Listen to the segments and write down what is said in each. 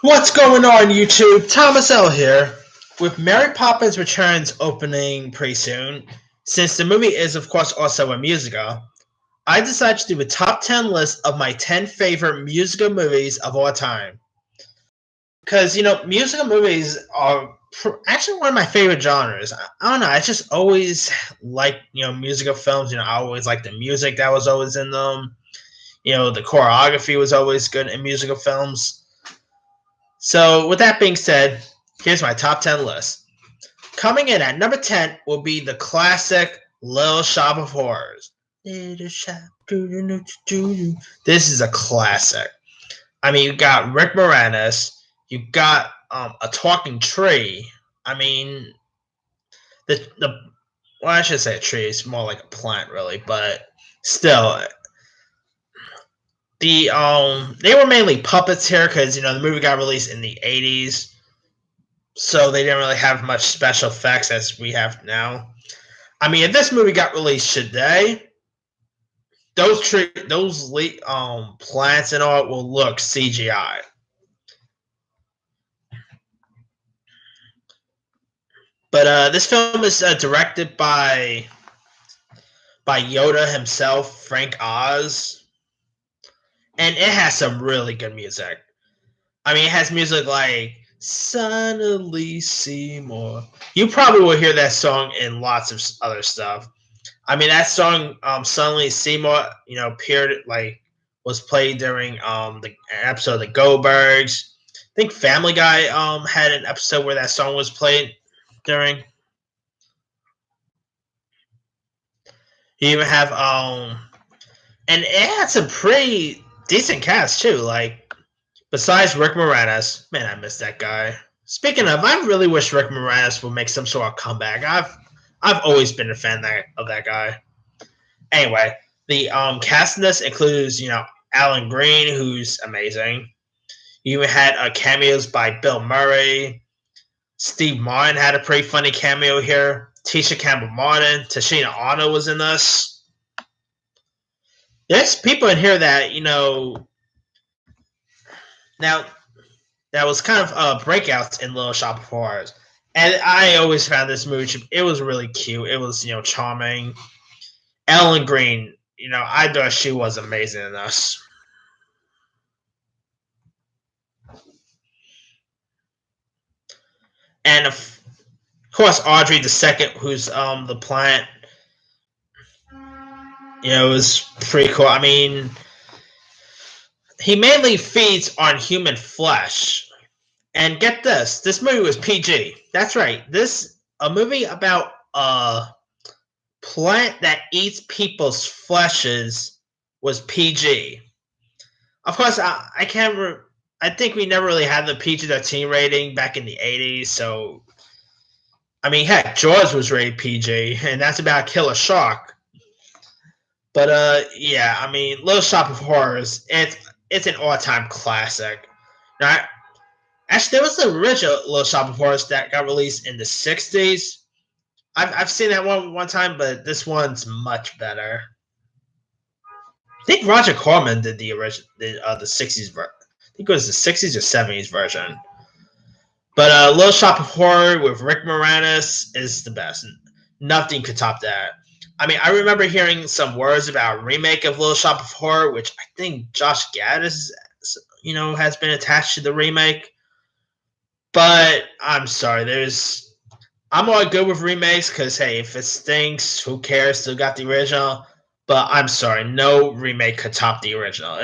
What's going on, YouTube? Thomas L here. With Mary Poppins Returns opening pretty soon, since the movie is, of course, also a musical, I decided to do a top 10 list of my 10 favorite musical movies of all time. Because, musical movies are actually one of my favorite genres. I don't know, I just always like, musical films. I always like the music that was always in them. The choreography was always good in musical films. So, with that being said, here's my top 10 list. Coming in at number 10 will be the classic Little Shop of Horrors. Little Shop. This is a classic. I mean, you got Rick Moranis, you got a talking tree. I mean, the well, I should say a tree. It's more like a plant, really, but still, they were mainly puppets here because the movie got released in the 80s, so they didn't really have much special effects as we have now. I mean, if this movie got released today, those plants and all will look CGI. But this film is directed by Yoda himself, Frank Oz, and it has some really good music. I mean, it has music like "Suddenly Seymour." You probably will hear that song in lots of other stuff. I mean, that song, "Suddenly Seymour," appeared was played during the episode of the Goldbergs. I think Family Guy had an episode where that song was played during. You even have and it had some pretty decent cast too. Like besides Rick Moranis, man, I miss that guy. Speaking of, I really wish Rick Moranis would make some sort of comeback. I've always been a fan of that guy. Anyway, the cast in this includes Alan Green, who's amazing. You even had cameos by Bill Murray. Steve Martin had a pretty funny cameo here. Tisha Campbell Martin, Tashina Arnold was in this. There's people in here that now that was kind of breakouts in Little Shop of Horrors, and I always found this movie. It was really cute. It was charming. Ellen Green, I thought she was amazing in this. And of course Audrey the second, who's the plant. It was pretty cool. I mean, he mainly feeds on human flesh. And get this movie was PG. That's right. This a movie about a plant that eats people's fleshes was PG. Of course, I can't. I think we never really had the PG-13 rating back in the 80s. So, I mean, heck, Jaws was rated PG, and that's about Killer Shark. But yeah, I mean, Little Shop of Horrors. It's an all-time classic. Now, actually, there was the original Little Shop of Horrors that got released in the 60s. I've seen that one time, but this one's much better. I think Roger Corman did the original, the 60s version. I think it was the 60s or 70s version. But Little Shop of Horror with Rick Moranis is the best. Nothing could top that. I mean, I remember hearing some words about a remake of Little Shop of Horror, which I think Josh Gad has been attached to the remake. But I'm sorry, I'm all good with remakes because hey, if it stinks, who cares? Still got the original. But I'm sorry, no remake could top the original.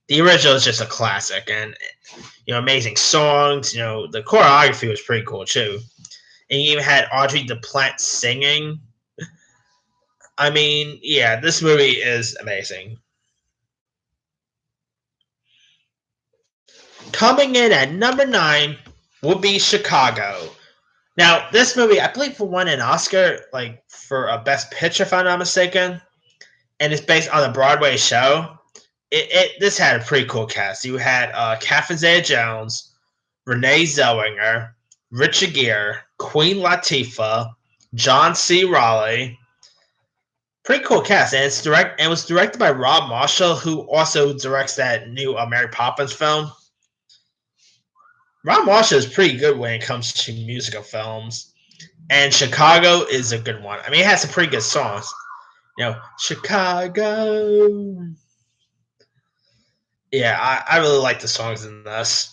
The original is just a classic, and amazing songs. The choreography was pretty cool too, and you even had Audrey the Plant singing. I mean, yeah, this movie is amazing. Coming in at number 9 will be Chicago. Now, this movie, I believe, won an Oscar for a Best Picture, if I'm not mistaken, and it's based on a Broadway show. This had a pretty cool cast. You had Catherine Zeta-Jones, Renee Zellweger, Richard Gere, Queen Latifah, John C. Reilly. Pretty cool cast, and it was directed by Rob Marshall, who also directs that new Mary Poppins film. Ron Marshall is pretty good when it comes to musical films, and Chicago is a good one. I mean, it has some pretty good songs. Chicago. Yeah, I really like the songs in this.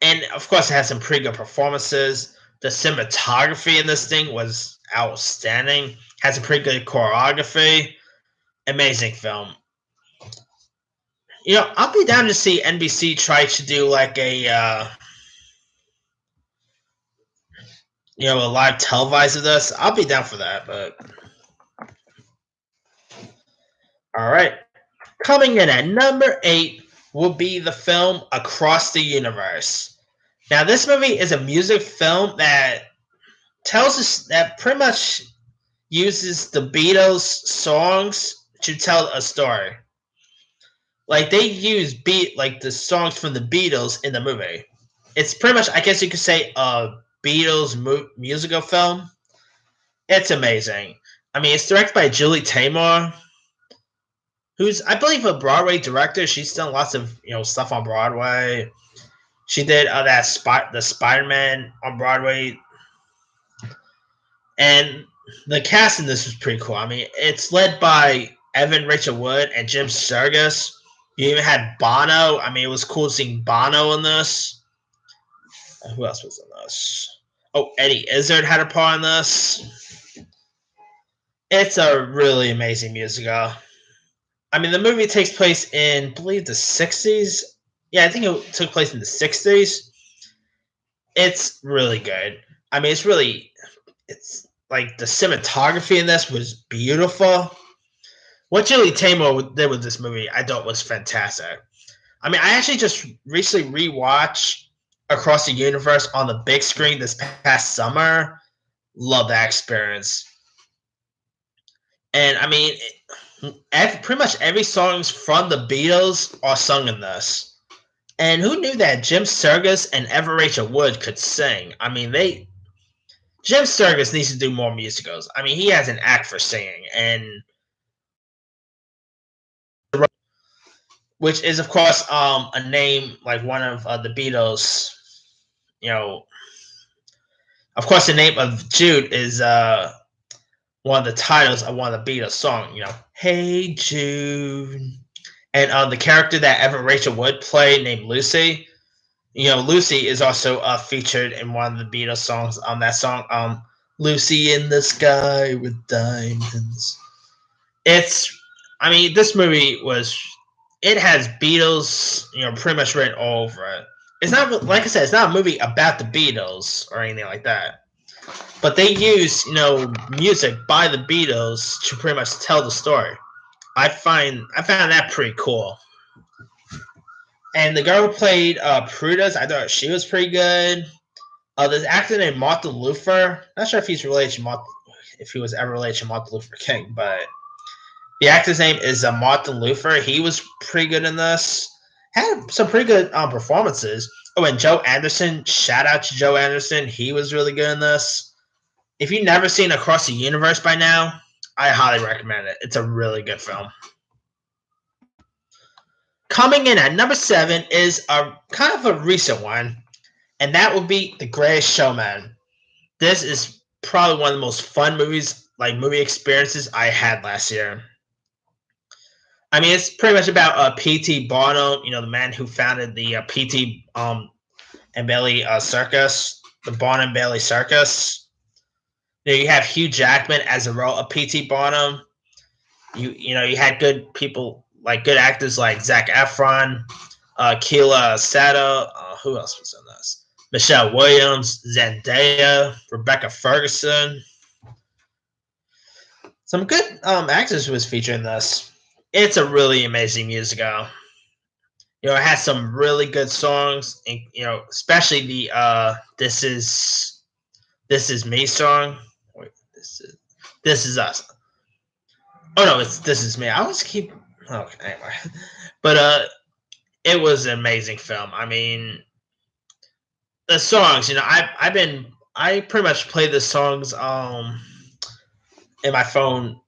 And of course, it has some pretty good performances. The cinematography in this thing was outstanding. Has a pretty good choreography. Amazing film. I'll be down to see NBC try to do like a live televised of this. I'll be down for that. But all right, coming in at number 8 will be the film Across the Universe. Now, this movie is a music film that tells us that pretty much uses the Beatles songs to tell a story. Like they use the songs from the Beatles in the movie. It's pretty much, I guess you could say, a Beatles musical film. It's amazing. I mean, it's directed by Julie Taymor, who's, I believe, a Broadway director. She's done lots of stuff on Broadway. She did the Spider-Man on Broadway, and the cast in this was pretty cool. I mean, it's led by Evan Rachel Wood and Jim Sturgis. You even had Bono. I mean, it was cool seeing Bono in this. Who else was in this? Oh, Eddie Izzard had a part in this. It's a really amazing musical. I mean, the movie takes place in, I believe, the 60s. Yeah, I think it took place in the 60s. It's really good. I mean, it's like the cinematography in this was beautiful. What Julie Taymor did with this movie, I thought was fantastic. I mean, I actually just recently rewatched Across the Universe on the big screen this past summer. Love that experience. And I mean, pretty much every songs from the Beatles are sung in this. And who knew that Jim Sturgis and Evan Rachel Wood could sing? I mean, Jim Sturgis needs to do more musicals. I mean, he has an act for singing, and which is, of course, a name like one of the Beatles. Of course, the name of Jude is one of the titles of one of the Beatles song. Hey Jude, and the character that Evan Rachel Wood played, named Lucy. Lucy is also featured in one of the Beatles songs. That song, Lucy in the Sky with Diamonds. I mean, this movie it has Beatles, pretty much written all over it. It's not, like I said, it's not a movie about the Beatles or anything like that. But they use, music by the Beatles to pretty much tell the story. I found that pretty cool. And the girl who played Prudence, I thought she was pretty good. There's an actor named Martin Luther. Not sure if he's related to if he was ever related to Martin Luther King, but the actor's name is Martin Luther. He was pretty good in this. Had some pretty good performances. Oh, and Joe Anderson. Shout out to Joe Anderson. He was really good in this. If you've never seen Across the Universe by now, I highly recommend it. It's a really good film. Coming in at number 7 is a kind of a recent one, and that would be The Greatest Showman. This is probably one of the most fun movie experiences I had last year. I mean, it's pretty much about P.T. Barnum, the man who founded the P.T. and Bailey Circus, the Barnum Bailey Circus. You have Hugh Jackman as the role of P.T. Barnum. You had good people, like good actors like Zac Efron, Keila Sato. Who else was in this? Michelle Williams, Zendaya, Rebecca Ferguson. Some good actors who was featured in this. It's a really amazing musical. It has some really good songs, and especially the "This Is Me" song. Wait, this is us. Oh no, it's "This Is Me." I always keep. Okay, anyway, but it was an amazing film. I mean, the songs. I pretty much play the songs in my phone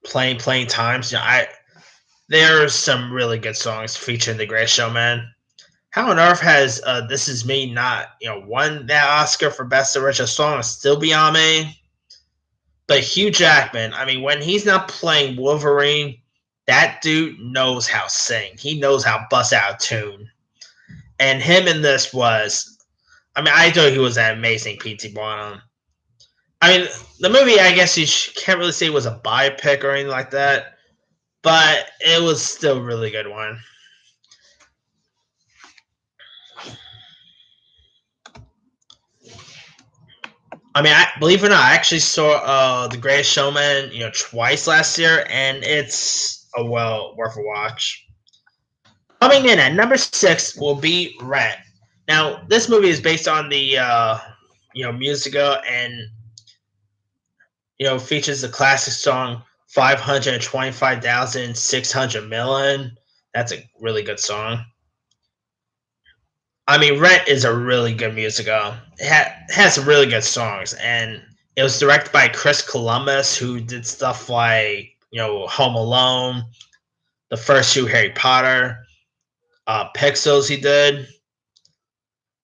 playing times. There's some really good songs featuring The Greatest Showman. How on earth has "This Is Me" not won that Oscar for Best Original Song? Is still beyond me. But Hugh Jackman, I mean, when he's not playing Wolverine, that dude knows how to sing. He knows how to bust out a tune. And him in this was, I mean, I thought he was an amazing P.T. Barnum. I mean, the movie, I guess you can't really say it was a biopic or anything like that, but it was still a really good one. I mean, believe it or not, I actually saw The Greatest Showman, twice last year, and it's a well worth a watch. Coming in at number 6 will be Rent. Now, this movie is based on the musical, and features the classic song 525,600 million. That's a really good song. I mean, Rent is a really good musical. Has some really good songs, and it was directed by Chris Columbus, who did stuff like Home Alone, the first two Harry Potter, Pixels. He did,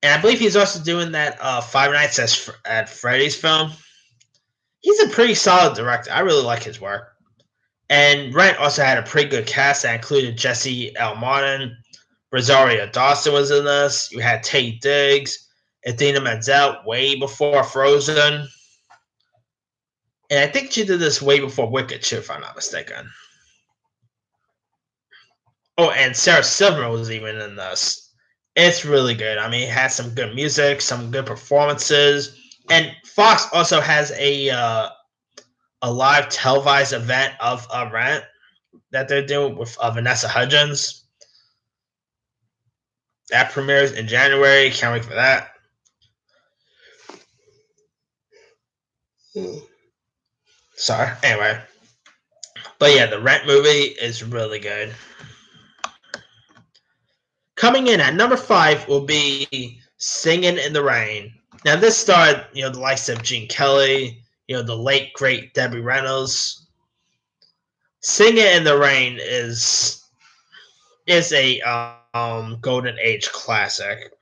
and I believe he's also doing that Five Nights at Freddy's film. He's a pretty solid director. I really like his work. And Rent also had a pretty good cast that included Jesse L. Martin, Rosario Dawson was in this. You had Tate Diggs, Idina Menzel way before Frozen. And I think she did this way before Wicked, too, if I'm not mistaken. Oh, and Sarah Silverman was even in this. It's really good. I mean, it has some good music, some good performances. And Fox also has a live televised event of Rent that they're doing with Vanessa Hudgens. That premieres in January. Can't wait for that. Sorry. Anyway. But yeah, the Rent movie is really good. Coming in at number 5 will be Singing in the Rain. Now, this starred, the likes of Gene Kelly, the late, great Debbie Reynolds. Singing in the Rain is a golden age classic.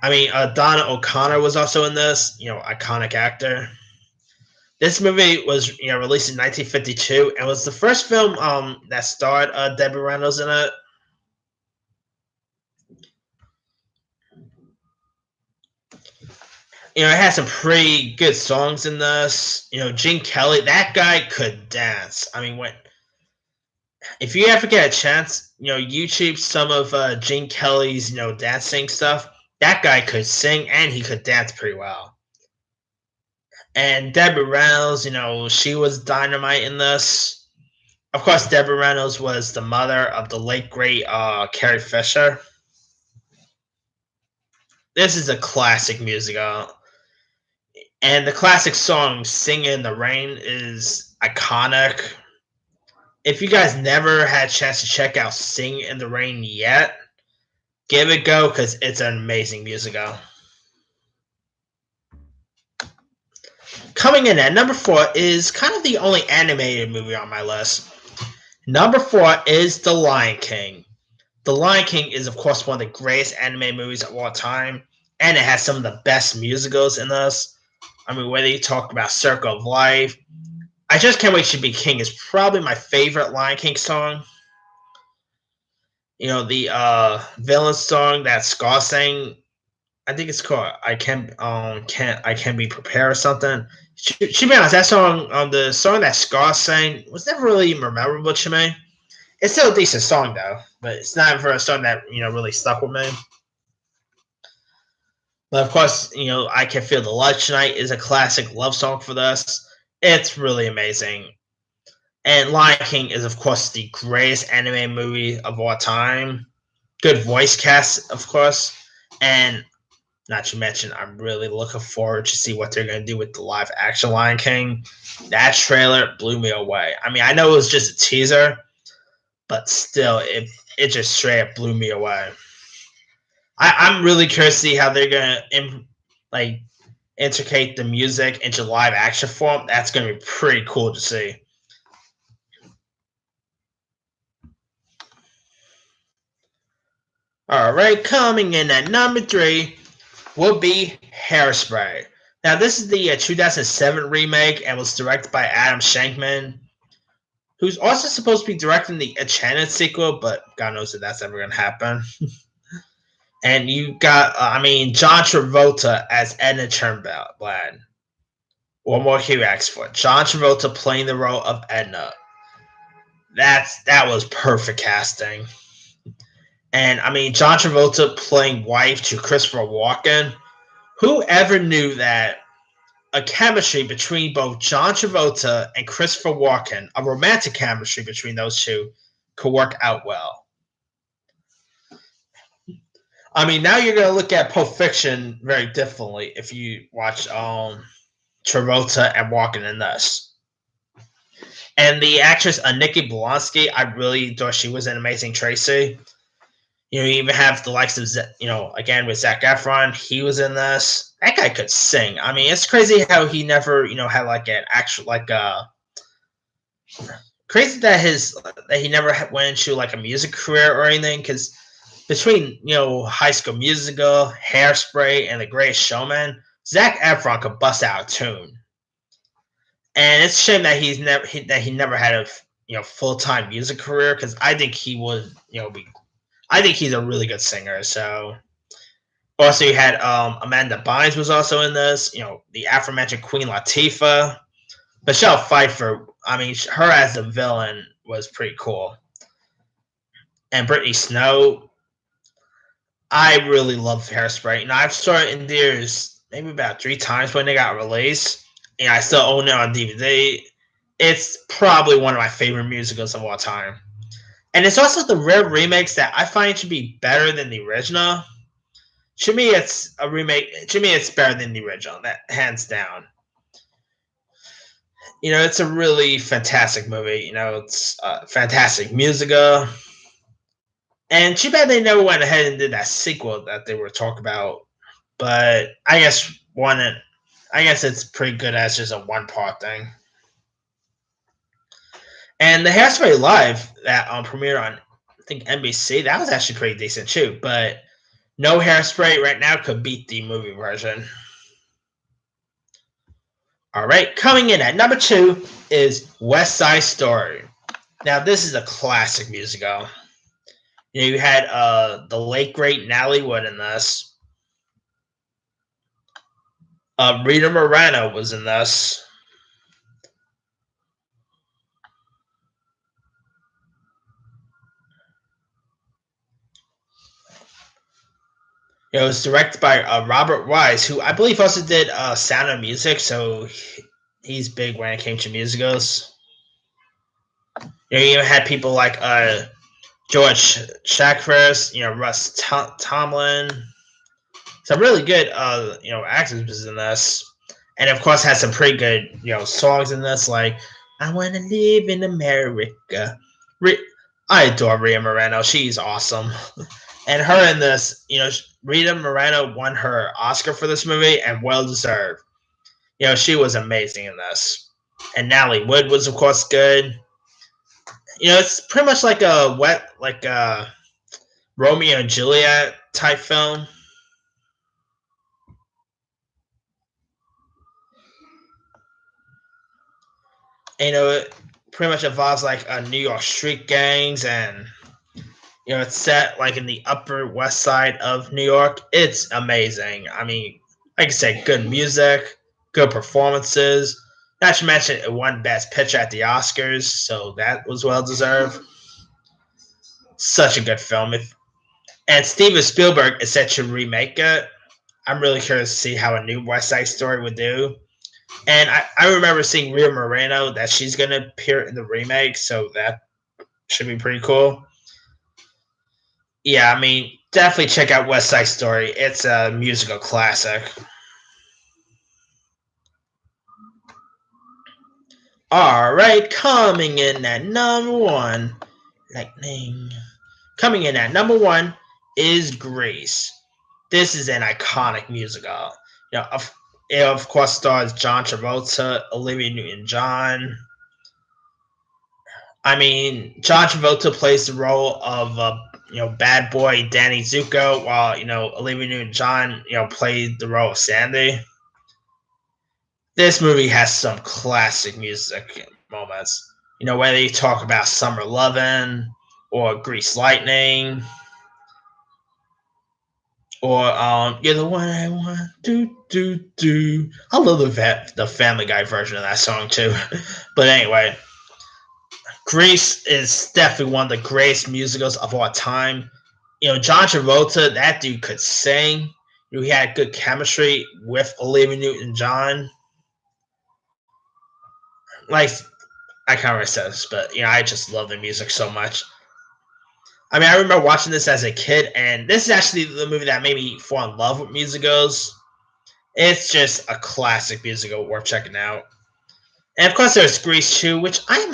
I mean, Donna O'Connor was also in this, iconic actor. This movie was released in 1952 and was the first film that starred Debbie Reynolds in it. It had some pretty good songs in this. Gene Kelly, that guy could dance. I mean, if you ever get a chance, YouTube some of Gene Kelly's dancing stuff. That guy could sing and he could dance pretty well. And Debbie Reynolds, she was dynamite in this. Of course, Debbie Reynolds was the mother of the late great Carrie Fisher. This is a classic musical. And the classic song "Sing in the Rain" is iconic. If you guys never had a chance to check out "Sing in the Rain" yet, give it a go because it's an amazing musical. Coming in at number 4 is kind of the only animated movie on my list. Number 4 is The Lion King. The Lion King is, of course, one of the greatest anime movies of all time, and it has some of the best musicals in this. I mean, whether you talk about Circle of Life, I Just Can't Wait to Be King is probably my favorite Lion King song. The villain song that Scar sang, I think it's called "I Can Be Prepared" or something. To be honest, that song, the song that Scar sang, was never really memorable to me. It's still a decent song though, but it's not for a song that really stuck with me. But of course, "I Can Feel the Light Tonight" is a classic love song for this. It's really amazing. And Lion King is, of course, the greatest anime movie of all time. Good voice cast, of course, and not to mention, I'm really looking forward to see what they're going to do with the live action Lion King. That trailer blew me away. I mean, I know it was just a teaser, but still, it just straight up blew me away. I'm really curious to see how they're going to integrate the music into live action form. That's going to be pretty cool to see. All right, coming in at number 3 will be Hairspray. Now, this is the 2007 remake and was directed by Adam Shankman, who's also supposed to be directing the Enchanted sequel, but God knows if that's ever going to happen. And you got, John Travolta as Edna Turnblad. One more cue asked for. John Travolta playing the role of Edna. That was perfect casting. And John Travolta playing wife to Christopher Walken. Whoever knew that a chemistry between both John Travolta and Christopher Walken, a romantic chemistry between those two, could work out well. Now you're gonna look at Pulp Fiction very differently if you watch Travolta and Walken in this. And the actress Nikki Blonsky, I really thought she was an amazing Tracy. You even have the likes of again with Zac Efron, he was in this. That guy could sing. It's crazy how he never had like an actual crazy that he never went into like a music career or anything, because between High School Musical, Hairspray, and The Greatest Showman, Zac Efron could bust out a tune. And it's a shame that he never had a full-time music career, because I think he would be. I think he's a really good singer. So also you had Amanda Bynes was also in this. The aforementioned Queen Latifah, Michelle Pfeiffer. Her as the villain was pretty cool. And Brittany Snow. I really love Hairspray. I've saw it in theaters maybe about 3 times when they got released, and I still own it on DVD. It's probably one of my favorite musicals of all time. And it's also the rare remakes that I find to be better than the original. To me, it's a remake. To me, it's better than the original. That hands down. It's a really fantastic movie. It's a fantastic musical. And too bad they never went ahead and did that sequel that they were talking about. But I guess it's pretty good as just a one-part thing. And the Hairspray Live that premiered on, I think, NBC, that was actually pretty decent too. But no Hairspray right now could beat the movie version. All right, coming in at number 2 is West Side Story. Now, this is a classic musical. You had the late great Natalie Wood in this. Rita Moreno was in this. It was directed by Robert Wise, who I believe also did Sound of Music, so he's big when it came to musicals. You even had people like George Chakiris, Russ Tomlin. Some really good, actors in this. And of course had some pretty good, songs in this, like I Want to Live in America. I adore Rita Moreno. She's awesome. And her in this, Rita Moreno won her Oscar for this movie, and well deserved. She was amazing in this. And Natalie Wood was, of course, good. It's pretty much like a Romeo and Juliet type film. And, it pretty much involves like New York street gangs, and it's set like in the Upper West Side of New York. It's amazing. Like I said, good music, good performances. Not to mention it won Best Picture at the Oscars, so that was well deserved. Such a good film. And Steven Spielberg is set to remake it. I'm really curious to see how a new West Side Story would do. And I remember seeing Rita Moreno that she's going to appear in the remake, so that should be pretty cool. Yeah, definitely check out West Side Story. It's a musical classic. All right, coming in at number 1, lightning. Coming in at number 1 is Grease. This is an iconic musical. It of course stars John Travolta, Olivia Newton-John. John Travolta plays the role of bad boy Danny Zuko, while Olivia Newton-John played the role of Sandy. This movie has some classic music moments. Whether you talk about Summer Lovin' or Grease Lightning, or You're the One I Want, do. I love the Family Guy version of that song too. But anyway, Grease is definitely one of the greatest musicals of all time. John Travolta, that dude could sing. He had good chemistry with Olivia Newton-John. Like, I can't really say this, but I just love the music so much. I mean, I remember watching this as a kid, and this is actually the movie that made me fall in love with musicals. It's just a classic musical worth checking out. And of course, there's Grease 2, which I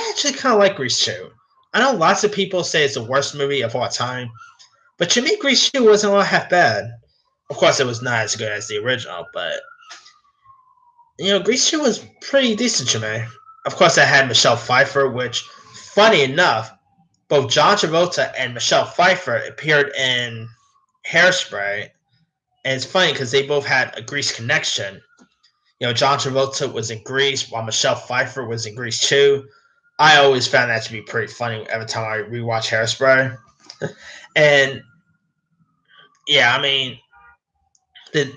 actually kind of like Grease 2. I know lots of people say it's the worst movie of all time, but to me, Grease 2 wasn't all half bad. Of course, it was not as good as the original, but Grease 2 was pretty decent to me. Of course, I had Michelle Pfeiffer, which, funny enough, both John Travolta and Michelle Pfeiffer appeared in Hairspray, and it's funny because they both had a Grease connection. John Travolta was in Grease while Michelle Pfeiffer was in Grease 2. I always found that to be pretty funny every time I rewatch Hairspray. And yeah, I mean, the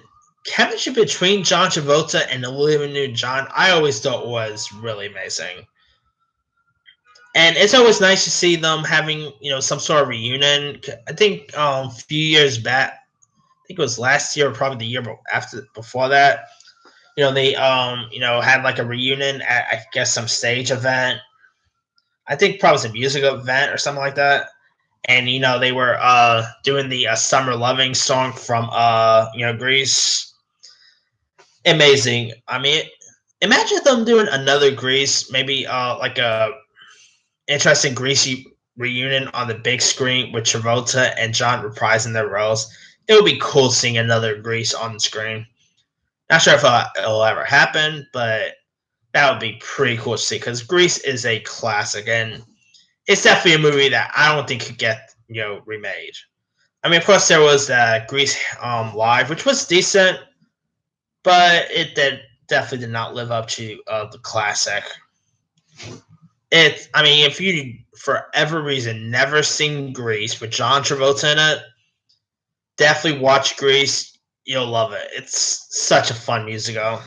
chemistry between John Travolta and Olivia Newton-John, I always thought was really amazing. And it's always nice to see them having, some sort of reunion. I think a few years back, I think it was last year or probably the year before that, they had like a reunion at, I guess, some stage event. I think probably some music event or something like that. And they were doing the Summer Loving song from Grease. Amazing. I mean, imagine them doing another Grease, maybe like a interesting Greasy reunion on the big screen with Travolta and John reprising their roles. It would be cool seeing another Grease on the screen. Not sure if it'll ever happen, but that would be pretty cool to see because Grease is a classic and it's definitely a movie that I don't think could get remade. I mean, of course, there was Grease Live, which was decent, but it definitely did not live up to the classic. I mean, if you for every reason never seen Grease with John Travolta in it, definitely watch Grease. You'll love it. It's such a fun musical.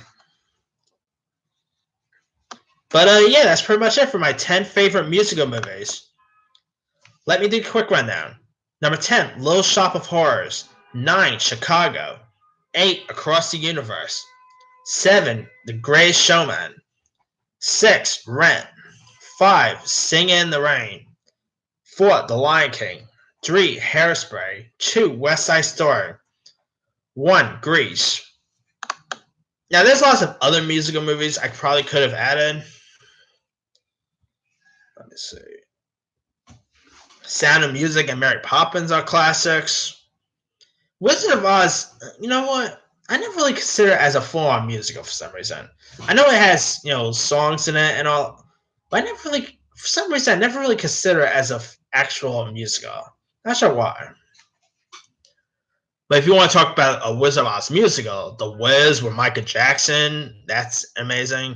But yeah, that's pretty much it for my 10 favorite musical movies. Let me do a quick rundown. Number 10, Little Shop of Horrors. 9, Chicago. 8, Across the Universe. 7, The Greatest Showman. 6, Rent. 5, Singing in the Rain. 4, The Lion King. 3, Hairspray. 2, West Side Story. 1, Grease. Now, there's lots of other musical movies I probably could have added. Let me see. Sound of Music and Mary Poppins are classics. Wizard of Oz, you know what? I never really consider it as a full-on musical for some reason. I know it has, songs in it and all, but for some reason, I never really consider it as an actual musical. Not sure why. But if you want to talk about a Wizard of Oz musical, The Wiz with Michael Jackson, that's amazing.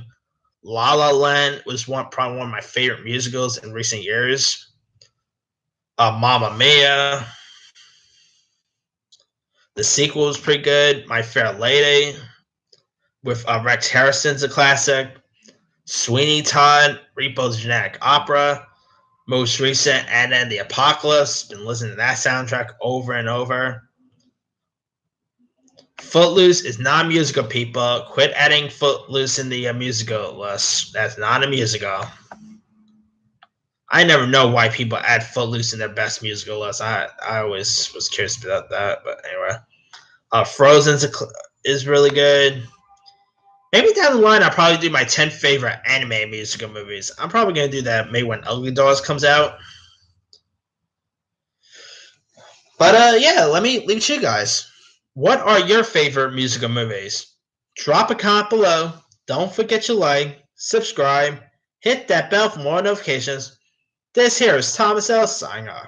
La La Land was probably one of my favorite musicals in recent years. Mamma Mia. The sequel was pretty good. My Fair Lady with Rex Harrison's a classic. Sweeney Todd, Repo's Genetic Opera. Most recent, And Then the Apocalypse. Been listening to that soundtrack over and over. Footloose is not a musical, people. Quit adding Footloose in the musical list. That's not a musical. I never know why people add Footloose in their best musical list. I always was curious about that, but anyway. Frozen is really good. Maybe down the line I'll probably do my 10 favorite anime musical movies. I'm probably going to do that maybe when Ugly Dolls comes out. But yeah, let me leave it to you guys. What are your favorite musical movies? Drop a comment below. Don't forget to like, subscribe, hit that bell for more notifications. This here is Thomas L. signing off.